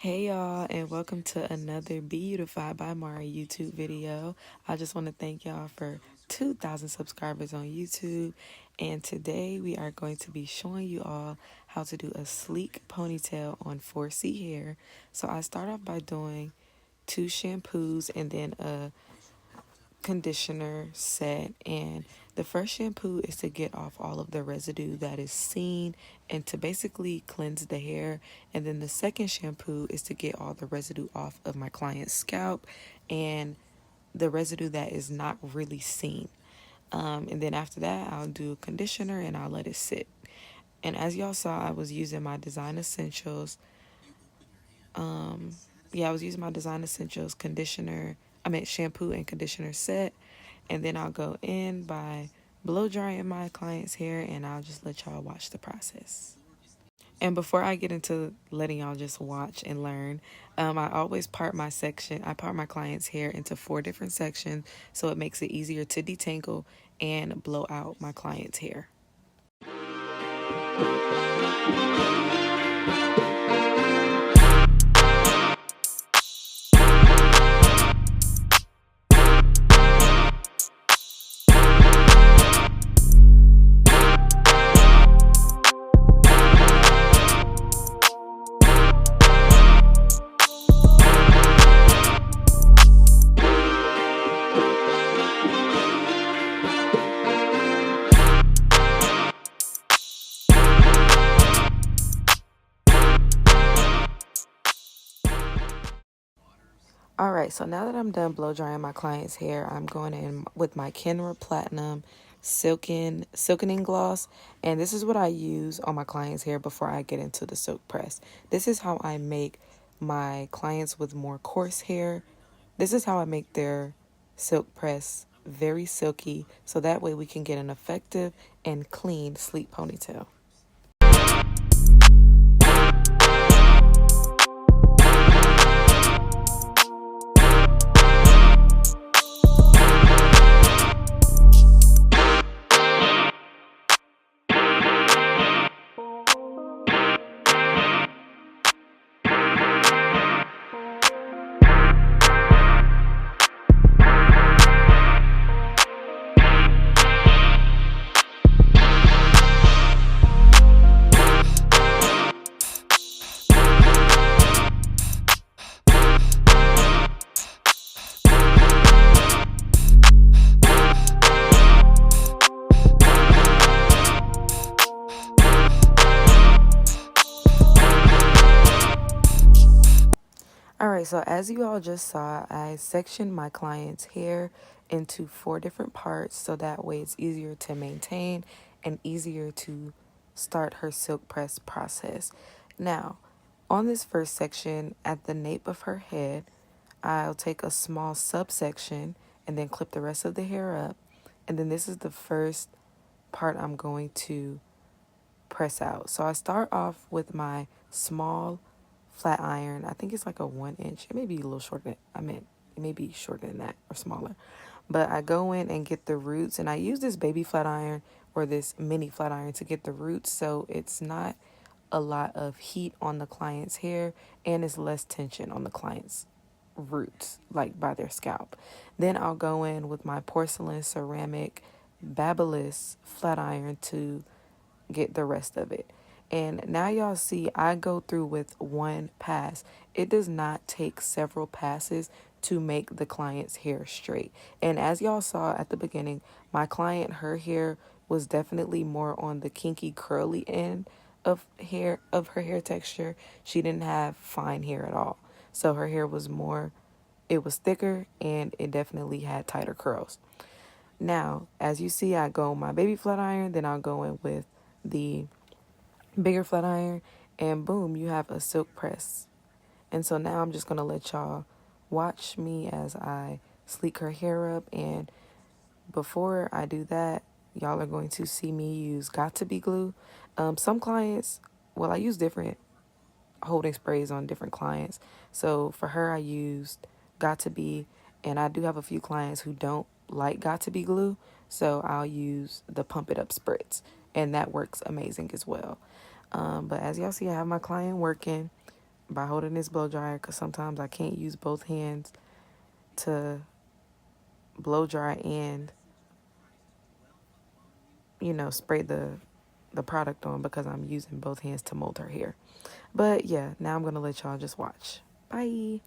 Hey y'all, and welcome to another BE-YOU-tified by Mari YouTube video. I just want to thank y'all for 2,000 subscribers on YouTube, and today we are going to be showing you all how to do a sleek ponytail on 4C hair. So I start off by doing 2 shampoos and then a conditioner set, and the first shampoo is to get off all of the residue that is seen and to basically cleanse the hair, and then the second shampoo is to get all the residue off of my client's scalp and the residue that is not really seen. And then after that I'll do a conditioner and I'll let it sit. And as y'all saw, I was using my Design Essentials I was using my Design Essentials shampoo and conditioner set. And then I'll go in by blow drying my client's hair, and I'll just let y'all watch the process. And before I get into letting y'all just watch and learn, I always part my client's hair into 4 different sections so it makes it easier to detangle and blow out my client's hair. Alright, so now that I'm done blow drying my client's hair, I'm going in with my Kenra Platinum Silkening Gloss. And this is what I use on my client's hair before I get into the silk press. This is how I make my clients with more coarse hair. This is how I make their silk press very silky, so that way we can get an effective and clean sleek ponytail. Alright, so as you all just saw, I sectioned my client's hair into 4 different parts so that way it's easier to maintain and easier to start her silk press process. Now, on this first section, at the nape of her head, I'll take a small subsection and then clip the rest of the hair up. And then this is the first part I'm going to press out. So I start off with my small flat iron. I think it's like a 1 inch. It may be a little shorter. It may be shorter than that or smaller. But I go in and get the roots, and I use this baby flat iron or this mini flat iron to get the roots, so it's not a lot of heat on the client's hair and it's less tension on the client's roots, like by their scalp. Then I'll go in with my porcelain ceramic Babyliss flat iron to get the rest of it. And now y'all see I go through with 1 pass. It does not take several passes to make the client's hair straight. And as y'all saw at the beginning, my client, her hair was definitely more on the kinky curly end of her hair texture. She didn't have fine hair at all. So her hair was it was thicker and it definitely had tighter curls. Now, as you see, I go my baby flat iron, then I'll go in with the bigger flat iron, and boom, you have a silk press. And so now I'm just going to let y'all watch me as I sleek her hair up. And before I do that, y'all are going to see me use Got2b glue. Some clients, I use different holding sprays on different clients. So for her, I used Got2b, and I do have a few clients who don't like Got2b glue, so I'll use the Pump It Up spritz, and that works amazing as well. But as y'all see, I have my client working. by holding this blow dryer, because sometimes I can't use both hands to blow dry and, spray the product on, because I'm using both hands to mold her hair. But yeah, now I'm going to let y'all just watch. Bye.